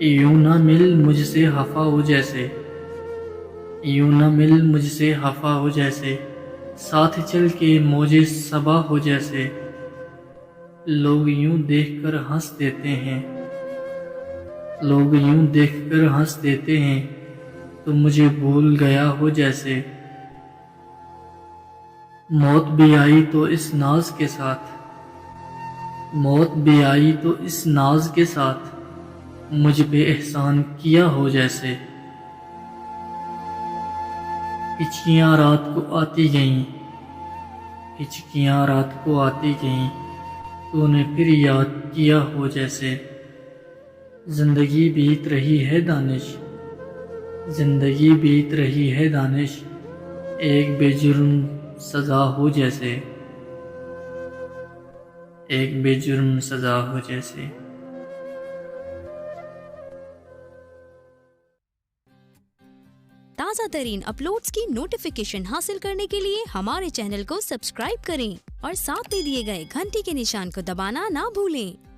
यूं ना मिल मुझसे खफा हो जैसे, यूं ना मिल मुझसे खफा हो जैसे, साथ चल के मौजे सबा हो जैसे। लोग यूं देखकर हंस देते हैं, लोग यूं देखकर हंस देते हैं, तो मुझे भूल गया हो जैसे। मौत भी आई तो इस नाज के साथ, मौत भी आई तो इस नाज के साथ, मुझ पे एहसान किया हो जैसे। हिचकियाँ रात को आती गईं, हिचकियाँ रात को आती गईं, तूने फिर याद किया हो जैसे। जिंदगी बीत रही है दानिश, जिंदगी बीत रही है दानिश, एक बेजुर्म सजा हो जैसे, एक बेजुर्म सजा हो जैसे। ताज़ा तरीन अपलोड्स की नोटिफिकेशन हासिल करने के लिए हमारे चैनल को सब्सक्राइब करें और साथ में दिए गए घंटी के निशान को दबाना ना भूलें।